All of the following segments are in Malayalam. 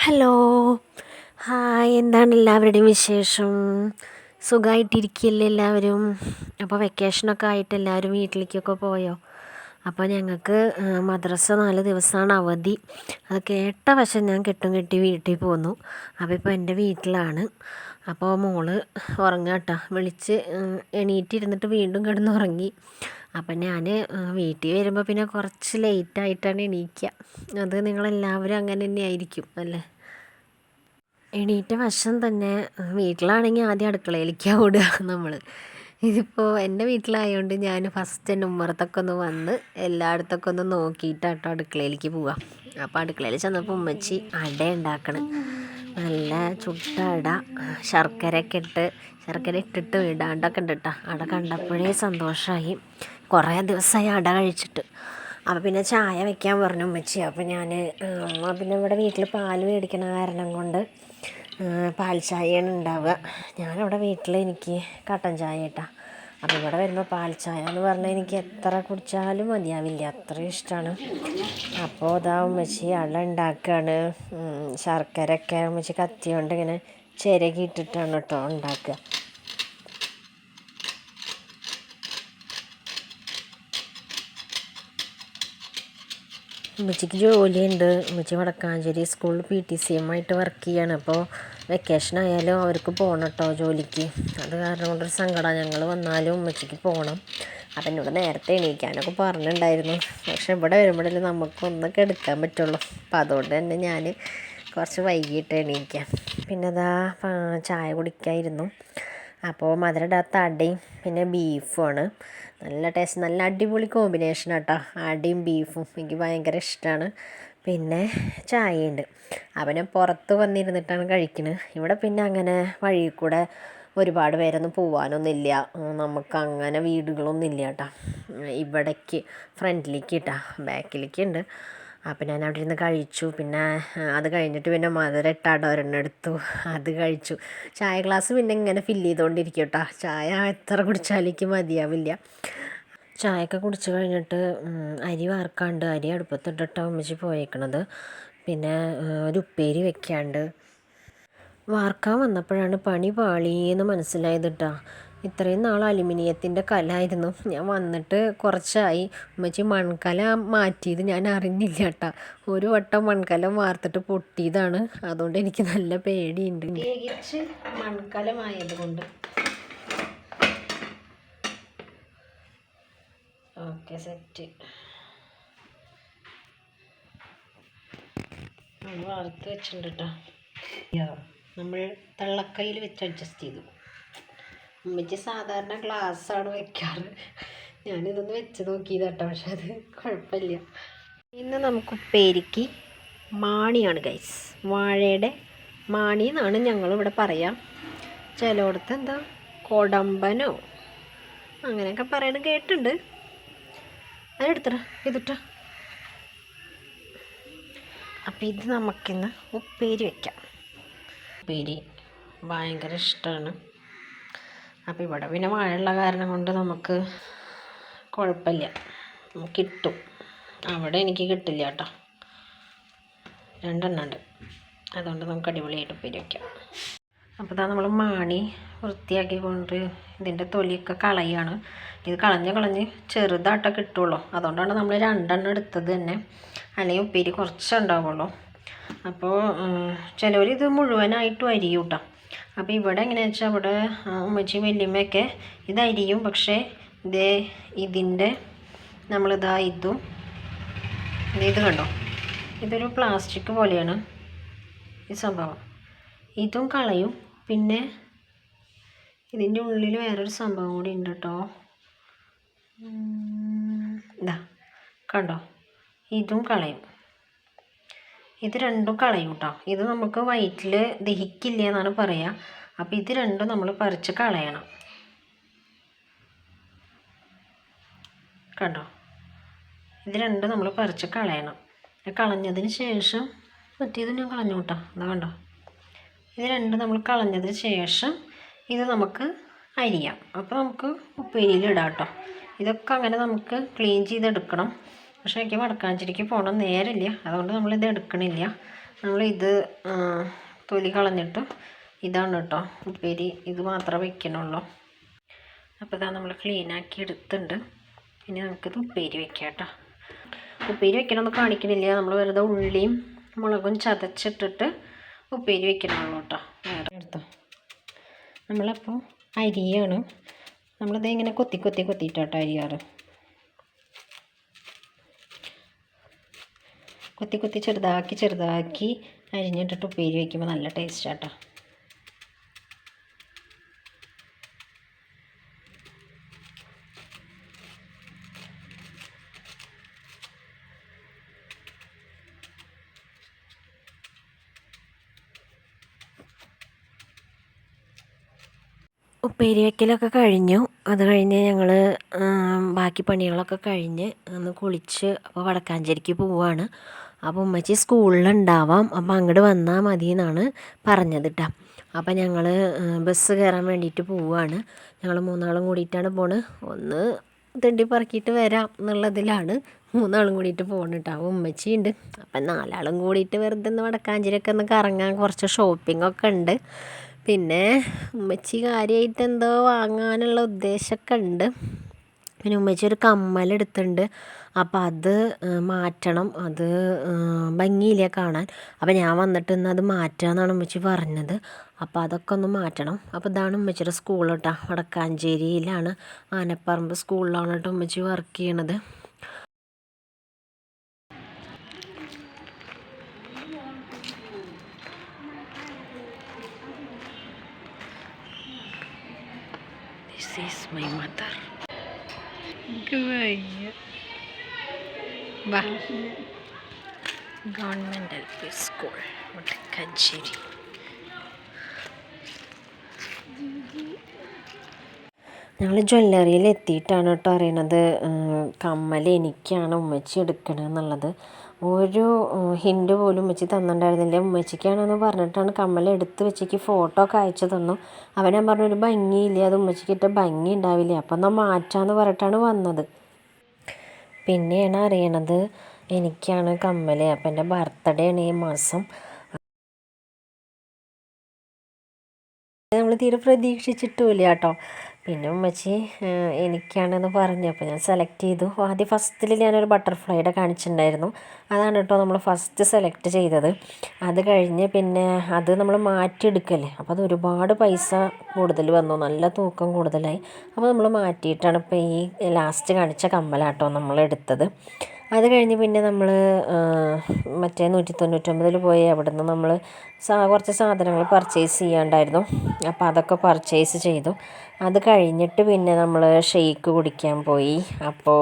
Hello, hi. എന്താണ് എല്ലാവരുടെയും വിശേഷം? സുഖമായിട്ടിരിക്കില്ലേ എല്ലാവരും? അപ്പോൾ വെക്കേഷനൊക്കെ ആയിട്ട് എല്ലാവരും വീട്ടിലേക്കൊക്കെ പോയോ? അപ്പോൾ ഞങ്ങൾക്ക് മദ്രസ 4 ദിവസമാണ് അവധി. അത് കേട്ട വശം ഞാൻ കെട്ടും കെട്ടി വീട്ടിൽ പോന്നു. അപ്പോൾ ഇപ്പോൾ എൻ്റെ വീട്ടിലാണ്. അപ്പോൾ മോള് ഉറങ്ങുക കേട്ടോ. വിളിച്ച് എണീറ്റിരുന്നിട്ട് വീണ്ടും കിടന്നുറങ്ങി. അപ്പം ഞാൻ വീട്ടിൽ വരുമ്പോൾ പിന്നെ കുറച്ച് ലേറ്റായിട്ടാണ് എണീക്കുക. അത് നിങ്ങളെല്ലാവരും അങ്ങനെ തന്നെ ആയിരിക്കും അല്ലേ? എണീറ്റ വശം തന്നെ വീട്ടിലാണെങ്കിൽ ആദ്യം അടുക്കളയിലേക്കാണ് ഓടുക നമ്മൾ. ഇതിപ്പോൾ എൻ്റെ വീട്ടിലായതുകൊണ്ട് ഞാൻ ഫസ്റ്റ് എൻ്റെ ഉമ്മറത്തൊക്കെ ഒന്ന് വന്ന് എല്ലായിടത്തൊക്കെ ഒന്ന് നോക്കിയിട്ടാട്ടോ അടുക്കളയിലേക്ക് പോവാം. അപ്പോൾ അടുക്കളയിൽ ചെന്നപ്പോൾ ഉമ്മച്ചി അട ഉണ്ടാക്കണം. നല്ല ചുട്ട അട, ശർക്കര ഇട്ടിട്ട് ഇടാണ്ടൊക്കെ ഉണ്ട് കേട്ടോ. അട കണ്ടപ്പോഴേ സന്തോഷമായി. കുറേ ദിവസമായി അട കഴിച്ചിട്ട്. അപ്പോൾ പിന്നെ ചായ വെക്കാൻ പറഞ്ഞു ഉമ്മച്ചി. അപ്പോൾ ഞാൻ പിന്നെ ഇവിടെ വീട്ടിൽ പാൽ മേടിക്കണ കാരണം കൊണ്ട് പാൽ ചായയാണ് ഉണ്ടാവുക. ഞാനിവിടെ വീട്ടിൽ എനിക്ക് കട്ടൻ ചായ കേട്ടോ. അപ്പോൾ ഇവിടെ വരുമ്പോൾ പാൽ ചായ എന്ന് പറഞ്ഞാൽ എനിക്ക് എത്ര കുടിച്ചാലും മതിയാവില്ല, അത്രയും ഇഷ്ടമാണ്. അപ്പോൾ ഇതാ ഉമ്മച്ചി അട ഉണ്ടാക്കുകയാണ്. ശർക്കരയൊക്കെ ഉമ്മച്ചി കത്തി കൊണ്ട് ഇങ്ങനെ ചിരകിയിട്ടിട്ടാണ് കേട്ടോ ഉണ്ടാക്കുക. ഉമ്മച്ചിക്ക് ജോലിയുണ്ട്. ഉമ്മച്ചി വടക്കാഞ്ചേരി സ്കൂളിൽ PTCM ആയിട്ട് വർക്ക് ചെയ്യാണ്. അപ്പോൾ വെക്കേഷൻ ആയാലും അവർക്ക് പോകണം കേട്ടോ ജോലിക്ക്. അത് കാരണം കൊണ്ടൊരു സങ്കടമാണ്. ഞങ്ങൾ വന്നാലും ഉമ്മച്ചിക്ക് പോകണം. അപ്പം എന്നോട് നേരത്തെ എണീക്കാനൊക്കെ പറഞ്ഞിട്ടുണ്ടായിരുന്നു. പക്ഷെ ഇവിടെ വരുമ്പോഴല്ലേ നമുക്കൊന്നൊക്കെ എടുക്കാൻ പറ്റുള്ളൂ. അപ്പം അതുകൊണ്ട് തന്നെ ഞാൻ കുറച്ച് വൈകിട്ട് എണീക്കാം. പിന്നെ അതാ ചായ കുടിക്കായിരുന്നു. അപ്പോൾ മധുരമിടാത്ത അടയും പിന്നെ ബീഫുമാണ്. നല്ല ടേസ്റ്റ്, നല്ല അടിപൊളി കോമ്പിനേഷൻ കേട്ടോ. അടയും ബീഫും എനിക്ക് ഭയങ്കര ഇഷ്ടമാണ്. പിന്നെ ചായയുണ്ട്. അപ്പം ഞാൻ പുറത്ത് വന്നിരുന്നിട്ടാണ് കഴിക്കുന്നത്. ഇവിടെ പിന്നെ അങ്ങനെ വഴിയിൽ കൂടെ ഒരുപാട് പേരൊന്നും പോകാനൊന്നുമില്ല. നമുക്ക് അങ്ങനെ വീടുകളൊന്നും ഇല്ല കേട്ടോ. ഇവിടേക്ക് ഫ്രണ്ടിലേക്ക് കേട്ടോ, ബാക്കിലേക്ക് ഉണ്ട്. അപ്പം ഞാൻ അവിടെ ഇരുന്ന് കഴിച്ചു. പിന്നെ അത് കഴിഞ്ഞിട്ട് പിന്നെ മധുരമിട്ട അട ഒരെണ്ണം എടുത്തു, അത് കഴിച്ചു. ചായ ഗ്ലാസ് പിന്നെ ഇങ്ങനെ ഫില്ല് ചെയ്തുകൊണ്ടിരിക്കും കേട്ടോ. ചായ എത്ര കുടിച്ചാലേക്ക് മതിയാവില്ല. ചായയൊക്കെ കുടിച്ച് കഴിഞ്ഞിട്ട് അരി വാർക്കാണ്ട്, അരി അടുപ്പത്തിട്ടിട്ടാണ് ഉമ്മച്ചി പോയേക്കണത്. പിന്നെ ഒരു ഉപ്പേരി വെക്കാണ്ട്. വാർക്കാൻ വന്നപ്പോഴാണ് പണി പാളിയെന്ന് മനസ്സിലായത് കേട്ടോ. ഇത്രയും നാൾ അലുമിനിയത്തിൻ്റെ കലമായിരുന്നു. ഞാൻ വന്നിട്ട് കുറച്ചായി. ഉമ്മച്ചി മൺകല മാറ്റിയത് ഞാൻ അറിഞ്ഞില്ല കേട്ടോ. ഒരു വട്ടം മൺകലം വാർത്തിട്ട് പൊട്ടിയതാണ്. അതുകൊണ്ട് എനിക്ക് നല്ല പേടിയുണ്ട്. പ്രത്യേകിച്ച് മൺകലമായത് കൊണ്ട്. Okay, set. വാർത്ത് വെച്ചിട്ടുണ്ട് കേട്ടോ. നമ്മൾ തള്ളക്കൈയിൽ വെച്ച് അഡ്ജസ്റ്റ് ചെയ്തു. ഉമ്മച്ചി സാധാരണ ഗ്ലാസ്സാണ് വെക്കാറ്. ഞാനിതൊന്ന് വെച്ച് നോക്കിയത് കേട്ടോ. പക്ഷെ അത് കുഴപ്പമില്ല. ഇന്ന് നമുക്ക് ഉപ്പേരിക്ക് മാണിയാണ് ഗൈസ്. വാഴയുടെ മാണി എന്നാണ് ഞങ്ങളിവിടെ പറയാം. ചിലയിടത്ത് എന്താ കൊടമ്പനോ അങ്ങനെയൊക്കെ പറയണത് കേട്ടിട്ടുണ്ട്. അതെടുത്തറ ഇതിട്ട. അപ്പം ഇത് നമുക്കിന്ന് ഉപ്പേരി വയ്ക്കാം. ഉപ്പേരി ഭയങ്കര ഇഷ്ടമാണ്. അപ്പോൾ ഇവിടെ പിന്നെ മഴയുള്ള കാരണം കൊണ്ട് നമുക്ക് കുഴപ്പമില്ല, കിട്ടും. അവിടെ എനിക്ക് കിട്ടില്ല കേട്ടോ. 2 എണ്ണം ഉണ്ട്. അതുകൊണ്ട് നമുക്ക് അടിപൊളിയായിട്ട് ഉപ്പേരി വയ്ക്കാം. അപ്പോൾ ഇതാ നമ്മൾ മാണി വൃത്തിയാക്കി കൊണ്ട് ഇതിൻ്റെ തൊലിയൊക്കെ കളയാണ്. ഇത് കളഞ്ഞ് ചെറുതായിട്ടേ കിട്ടുള്ളൂ. അതുകൊണ്ടാണ് നമ്മൾ 2 എണ്ണം എടുത്തത് തന്നെ. അല്ലെങ്കിൽ ഉപ്പേരി കുറച്ചുണ്ടാവുള്ളൂ. അപ്പോൾ ചിലവർ ഇത് മുഴുവനായിട്ടും അരിയും കേട്ടോ. അപ്പോൾ ഇവിടെ എങ്ങനെയാണെന്ന് വെച്ചാൽ ഇവിടെ ഉമ്മച്ചി വല്യമ്മയൊക്കെ ഇത് അരിയും. പക്ഷേ ഇതിൻ്റെ നമ്മളിതാ ഇത് കണ്ടോ, ഇതൊരു പ്ലാസ്റ്റിക് പോലെയാണ് ഈ സംഭവം. ഇതും കളയും. പിന്നെ ഇതിൻ്റെ ഉള്ളിൽ വേറൊരു സംഭവം കൂടി ഉണ്ട് കേട്ടോ. ഇതാ കണ്ടോ, ഇതും കളയും. ഇത് രണ്ടും കളയും കേട്ടോ. ഇത് നമുക്ക് വയറ്റിൽ ദഹിക്കില്ല എന്നാണ് പറയുക. അപ്പോൾ ഇത് രണ്ടും നമ്മൾ പറിച്ച് കളയണം. കണ്ടോ, ഇത് രണ്ടും നമ്മൾ പറിച്ച് കളയണം. കളഞ്ഞതിന് ശേഷം മറ്റേത് ഞാൻ കളഞ്ഞു കേട്ടോ. അതാ കണ്ടോ, ഇത് രണ്ടും നമ്മൾ കളഞ്ഞതിന് ശേഷം ഇത് നമുക്ക് അരിയാം. അപ്പോൾ നമുക്ക് ഉപ്പേരിയിൽ ഇടാം കേട്ടോ. ഇതൊക്കെ അങ്ങനെ നമുക്ക് ക്ലീൻ ചെയ്തെടുക്കണം. പക്ഷേ എനിക്ക് വടക്കാഞ്ചേരിക്ക് പോകണം നേരമില്ല. അതുകൊണ്ട് നമ്മളിത് എടുക്കണില്ല. നമ്മളിത് തൊലി കളഞ്ഞിട്ട് ഇതാണ് കേട്ടോ ഉപ്പേരി, ഇത് മാത്രമേ വയ്ക്കണുള്ളൂ. അപ്പോൾ ഇതാ നമ്മൾ ക്ലീനാക്കി എടുത്തിട്ടുണ്ട്. ഇനി നമുക്കിത് ഉപ്പേരി വയ്ക്കാം കേട്ടോ. ഉപ്പേരി വയ്ക്കണമെന്ന് കാണിക്കണില്ല, നമ്മൾ വെറുതെ ഉള്ളിയും മുളകും ചതച്ചിട്ടിട്ട് ഉപ്പേരി വയ്ക്കണുള്ളൂ കേട്ടോ. വേറെ എടുത്തോ. നമ്മളപ്പോൾ അരിയാണ്, നമ്മളിത് ഇങ്ങനെ കൊത്തിയിട്ടാട്ടോ അരിയാറ്. കൊത്തി ചെറുതാക്കി അരിഞ്ഞിട്ടിട്ട് ഉപ്പേരി വയ്ക്കുമ്പോൾ നല്ല ടേസ്റ്റാട്ടോ. ഉപ്പേരി വയ്ക്കലൊക്കെ കഴിഞ്ഞു. അത് കഴിഞ്ഞ് ഞങ്ങൾ ബാക്കി പണികളൊക്കെ കഴിഞ്ഞ് ഒന്ന് കുളിച്ച് അപ്പോൾ വടക്കാഞ്ചേരിക്ക് പോവുകയാണ്. അപ്പോൾ ഉമ്മച്ചി സ്കൂളിലുണ്ടാവാം, അപ്പോൾ അങ്ങോട്ട് വന്നാൽ മതി എന്നാണ് പറഞ്ഞത് കേട്ടോ. അപ്പോൾ ഞങ്ങൾ ബസ് കയറാൻ വേണ്ടിയിട്ട് പോവുകയാണ്. ഞങ്ങൾ 3 ആളും കൂടിയിട്ടാണ് പോണത്. ഒന്ന് തെണ്ടി പറക്കിയിട്ട് വരാം എന്നുള്ളതിലാണ് 3 ആളും കൂടിയിട്ട് പോകണം കേട്ടോ. ഉമ്മച്ചി ഉണ്ട്. അപ്പം 4 ആളും കൂടിയിട്ട് വെറുതെ ഒന്ന് വടക്കാഞ്ചേരിയൊക്കെ ഒന്ന് കറങ്ങാൻ, കുറച്ച് ഷോപ്പിങ്ങൊക്കെ ഉണ്ട്. പിന്നെ ഉമ്മച്ചി കാര്യമായിട്ട് എന്തോ വാങ്ങാനുള്ള ഉദ്ദേശമൊക്കെ ഉണ്ട്. പിന്നെ ഉമ്മച്ചി ഒരു കമ്മലെടുത്തിട്ടുണ്ട്, അപ്പം അത് മാറ്റണം. അത് ഭംഗിയില്ല കാണാൻ. അപ്പം ഞാൻ വന്നിട്ട് ഇന്ന് അത് മാറ്റാമെന്നാണ് ഉമ്മച്ചി പറഞ്ഞത്. അപ്പോൾ അതൊക്കെ ഒന്ന് മാറ്റണം. അപ്പോൾ ഇതാണ് ഉമ്മച്ചിയുടെ സ്കൂൾ കേട്ടോ. വടക്കാഞ്ചേരിയിലാണ്, ആനപ്പറമ്പ് സ്കൂളിലാണ് കേട്ടോ ഉമ്മച്ചി വർക്ക് ചെയ്യണത്. This is my mother. Government LP school Vadakkanchery. ഞങ്ങൾ ജ്വല്ലറിയിൽ എത്തിയിട്ടാണ് കേട്ടോ അറിയണത് കമ്മൽ എനിക്കാണ് ഉമ്മച്ചി എടുക്കണമെന്നുള്ളത്. ഒരു ഹിൻഡ് പോലും ഉമ്മച്ചി തന്നിട്ടുണ്ടായിരുന്നില്ല. ഉമ്മച്ചിക്കാണെന്ന് പറഞ്ഞിട്ടാണ് കമ്മൽ എടുത്ത് വെച്ചേക്ക് ഫോട്ടോ ഒക്കെ അയച്ചു തന്നു. അവൻ ഞാൻ പറഞ്ഞു ഒരു ഭംഗിയില്ല, അത് ഉമ്മച്ചിക്കിട്ട് ഭംഗി ഉണ്ടാവില്ല, അപ്പം എന്നാൽ മാറ്റാമെന്ന് പറഞ്ഞിട്ടാണ് വന്നത്. പിന്നെയാണ് അറിയണത് എനിക്കാണ് കമ്മൽ. അപ്പം എൻ്റെ ബർത്ത്ഡേ ആണ് ഈ മാസം. നമ്മൾ തീരെ പ്രതീക്ഷിച്ചിട്ടുമില്ല കേട്ടോ. പിന്നെ ഉമ്മച്ചി എനിക്കാണെന്ന് പറഞ്ഞു, അപ്പോൾ ഞാൻ സെലക്ട് ചെയ്തു. ആദ്യം ഫസ്റ്റിൽ ഞാനൊരു ബട്ടർഫ്ലൈയുടെ കാണിച്ചിട്ടുണ്ടായിരുന്നു, അതാണ് കേട്ടോ നമ്മൾ ഫസ്റ്റ് സെലക്ട് ചെയ്തത്. അത് കഴിഞ്ഞ് പിന്നെ അത് നമ്മൾ മാറ്റിയെടുക്കല്ലേ, അപ്പോൾ അത് ഒരുപാട് പൈസ കൂടുതൽ വന്നു, നല്ല തൂക്കം കൂടുതലായി. അപ്പോൾ നമ്മൾ മാറ്റിയിട്ടാണ് ഇപ്പോൾ ഈ ലാസ്റ്റ് കാണിച്ച കമ്മലാട്ടോ നമ്മൾ എടുത്തത്. അത് കഴിഞ്ഞ് പിന്നെ നമ്മൾ മറ്റേ 199 പോയി അവിടെ നിന്ന് നമ്മൾ കുറച്ച് സാധനങ്ങൾ പർച്ചേസ് ചെയ്യാണ്ടായിരുന്നു. അപ്പോൾ അതൊക്കെ പർച്ചേസ് ചെയ്തു. അത് കഴിഞ്ഞിട്ട് പിന്നെ നമ്മൾ ഷെയ്ക്ക് കുടിക്കാൻ പോയി. അപ്പോൾ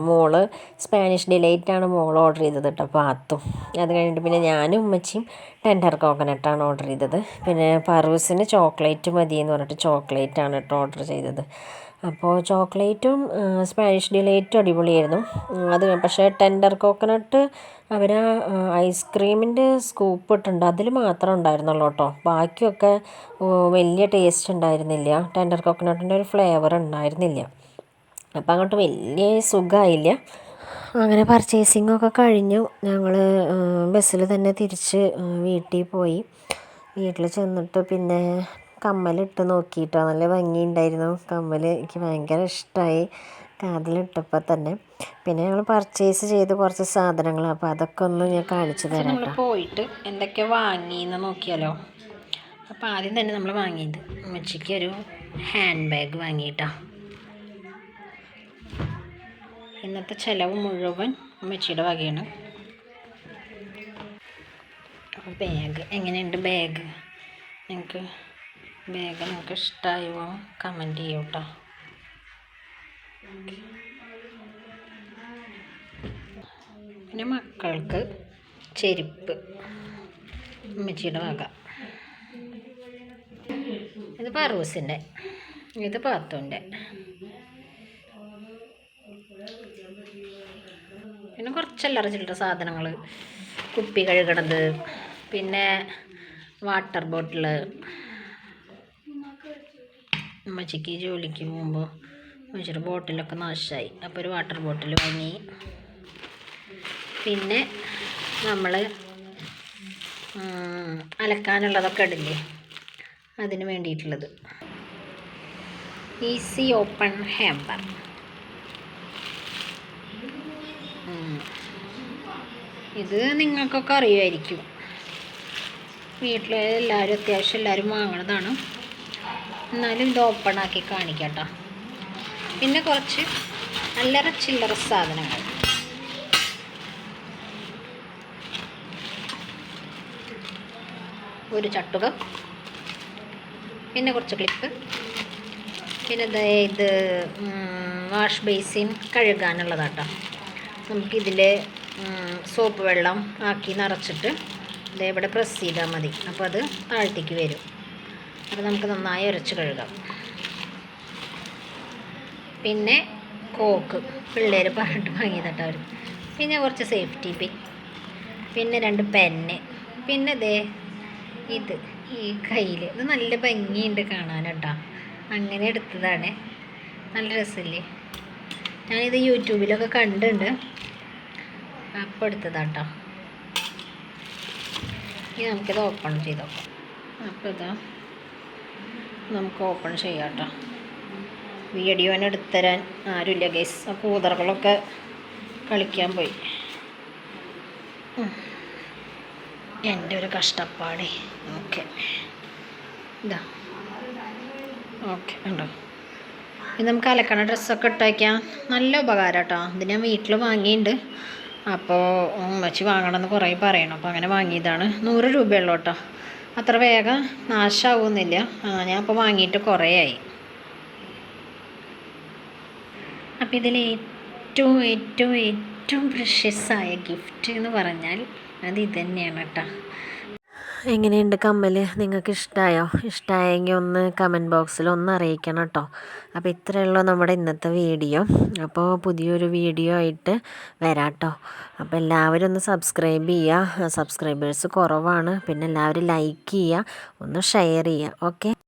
മോള് സ്പാനിഷ് ഡിലൈറ്റാണ് മോൾ ഓർഡർ ചെയ്തത് കേട്ടോ, പാത്തും. അത് കഴിഞ്ഞിട്ട് പിന്നെ ഞാനും ഉമ്മച്ചിയും ടെൻഡർ കോക്കനട്ടാണ് ഓർഡർ ചെയ്തത്. പിന്നെ പർവൂസിന് ചോക്ലേറ്റ് മതി എന്ന് പറഞ്ഞിട്ട് ചോക്ലേറ്റാണ് കേട്ടോ ഓർഡർ ചെയ്തത്. അപ്പോൾ ചോക്ലേറ്റും സ്പാനിഷ് ഡിലൈറ്റും അടിപൊളിയായിരുന്നു. അത് പക്ഷേ ടെൻഡർ കോക്കനട്ട് അവർ ഐസ്ക്രീമിൻ്റെ സ്കൂപ്പ് ഇട്ടുണ്ട്, അതിൽ മാത്രം ഉണ്ടായിരുന്നുള്ളൂ കേട്ടോ. ബാക്കിയൊക്കെ വലിയ ടേസ്റ്റ് ഉണ്ടായിരുന്നില്ല, ടെൻഡർ കോക്കനട്ടിൻ്റെ ഒരു ഫ്ലേവർ ഉണ്ടായിരുന്നില്ല. അപ്പം അങ്ങോട്ട് വലിയ സുഖമായില്ല. അങ്ങനെ പർച്ചേസിങ്ങൊക്കെ കഴിഞ്ഞു. ഞങ്ങൾ ബസ്സിൽ തന്നെ തിരിച്ച് വീട്ടിൽ പോയി. വീട്ടിൽ ചെന്നിട്ട് പിന്നെ കമ്മലിട്ട് നോക്കിയിട്ടോ, നല്ല ഭംഗിയുണ്ടായിരുന്നു കമ്മൽ. എനിക്ക് ഭയങ്കര ഇഷ്ടമായി കാതിലിട്ടപ്പോൾ തന്നെ. പിന്നെ ഞങ്ങൾ പർച്ചേസ് ചെയ്ത് കുറച്ച് സാധനങ്ങൾ, അപ്പോൾ അതൊക്കെ ഒന്ന് ഞാൻ കാണിച്ചു തരാം. നമ്മൾ പോയിട്ട് എന്തൊക്കെ വാങ്ങിയെന്ന് നോക്കിയാലോ. അപ്പോൾ ആദ്യം തന്നെ നമ്മൾ വാങ്ങിയത് ഉമ്മച്ചിക്ക് ഒരു ഹാൻഡ് ബാഗ് വാങ്ങിയിട്ടോ. ഇന്നത്തെ ചിലവ് മുഴുവൻ ഉമ്മച്ചിയുടെ വകയാണ്. ബാഗ് എങ്ങനെയുണ്ട്? ബാഗ് നിങ്ങൾക്ക് ഇഷ്ടമായോ കമൻറ്റ് ചെയ്യൂ കേട്ടോ. പിന്നെ മക്കൾക്ക് ചെരുപ്പ് ഉമ്മച്ചിയുടെ വക. ഇത് പർവൂസിൻ്റെ, ഇത് പാത്തുൻ്റെ. പിന്നെ കുറച്ചല്ലറ ചില്ലറ സാധനങ്ങൾ, കുപ്പി കഴുകണത്, പിന്നെ വാട്ടർ ബോട്ടിൽ. ഉമ്മച്ചിക്ക് ജോലിക്ക് പോകുമ്പോൾ ഉമ്മച്ചിയുടെ ബോട്ടിലൊക്കെ നാശമായി, അപ്പോൾ ഒരു വാട്ടർ ബോട്ടിൽ വാങ്ങി. പിന്നെ നമ്മൾ അലക്കാനുള്ളതൊക്കെ ഇടില്ലേ, അതിന് വേണ്ടിയിട്ടുള്ളത്. Easy open hamper. ഇത് നിങ്ങൾക്കൊക്കെ അറിയുമായിരിക്കും, വീട്ടിൽ എല്ലാവരും അത്യാവശ്യം എല്ലാവരും വാങ്ങണതാണ്. എന്നാലും ഇത് ഓപ്പണാക്കി കാണിക്കാം കേട്ടോ. പിന്നെ കുറച്ച് അല്ലറ ചില്ലറ സാധനങ്ങൾ. ഒരു ചട്ടുക, പിന്നെ കുറച്ച് ക്ലിപ്പ്, പിന്നെ ഇത് വാഷ് ബേസിൻ കഴുകാനുള്ളതാട്ടോ. നമുക്കിതിൽ സോപ്പ് വെള്ളം ആക്കി നിറച്ചിട്ട് ഇവിടെ പ്രസ് ചെയ്താൽ മതി. അപ്പോൾ അത് താഴത്തേക്ക് വരും. അപ്പോൾ നമുക്ക് നന്നായി ഉരച്ച് കഴുകാം. പിന്നെ കോക്ക് പിള്ളേർ പറഞ്ഞിട്ട് വാങ്ങിയതാട്ടോ അവർ. പിന്നെ കുറച്ച് സേഫ്റ്റി പിൻ, പിന്നെ 2 പെന്ന്, പിന്നെ ഇത് ഈ കയ്യിൽ ഇത് നല്ല ഭംഗിയുണ്ട് കാണാൻ കേട്ടോ. അങ്ങനെ എടുത്തതാണ്, നല്ല രസമില്ലേ. ഞാനിത് യൂട്യൂബിലൊക്കെ കണ്ടിട്ടുണ്ട്, അപ്പോൾ എടുത്തതാട്ടോ. ഇനി നമുക്കിത് ഓപ്പൺ ചെയ്ത് നോക്കാം. അപ്പോൾ ഇതാ നമുക്ക് ഓപ്പൺ ചെയ്യാം കേട്ടോ. വീഡിയോനെ എടുത്തരാൻ ആരുമില്ല ഗൈസ്. ആ കൂതറകളൊക്കെ കളിക്കാൻ പോയി. എൻ്റെ ഒരു കഷ്ടപ്പാടേ. ഓക്കെ, ഇതാ ഓക്കെ ഉണ്ടോ. ഇത് നമുക്ക് അലക്കണ ഡ്രസ്സൊക്കെ ഇട്ട് വയ്ക്കാം. നല്ല ഉപകാരം കേട്ടോ. ഇത് ഞാൻ വീട്ടിൽ വാങ്ങിയിട്ടുണ്ട്. അപ്പോൾ വെച്ച് വാങ്ങണമെന്ന് കുറേ പറയണം. അപ്പോൾ അങ്ങനെ വാങ്ങിയതാണ്. 100 രൂപയുള്ളൂ കേട്ടോ. അത്ര വേഗം നാശമാവുന്നില്ല. ഞാൻ ഇപ്പോൾ വാങ്ങിയിട്ട് കുറേ ആയി. അപ്പോൾ ഇതിൽ ഏറ്റവും ഏറ്റവും ഏറ്റവും പ്രഷ്യസായ ഗിഫ്റ്റ് എന്ന് പറഞ്ഞാൽ അത് ഇതന്നെയാണ് കേട്ടോ. എങ്ങനെയുണ്ട് കമ്മൽ? നിങ്ങൾക്ക് ഇഷ്ടമായോ? ഇഷ്ടമായെങ്കിൽ ഒന്ന് കമൻറ്റ് ബോക്സിൽ ഒന്ന് അറിയിക്കണം കേട്ടോ. അപ്പോൾ ഇത്രയേ ഉള്ളൂ നമ്മുടെ ഇന്നത്തെ വീഡിയോ. അപ്പോൾ പുതിയൊരു വീഡിയോ ആയിട്ട് വരാം കേട്ടോ. അപ്പോൾ എല്ലാവരും ഒന്ന് സബ്സ്ക്രൈബ് ചെയ്യുക. സബ്സ്ക്രൈബേഴ്സ് കുറവാണ്. പിന്നെ എല്ലാവരും ലൈക്ക് ചെയ്യുക, ഒന്ന് ഷെയർ ചെയ്യുക. ഓക്കെ.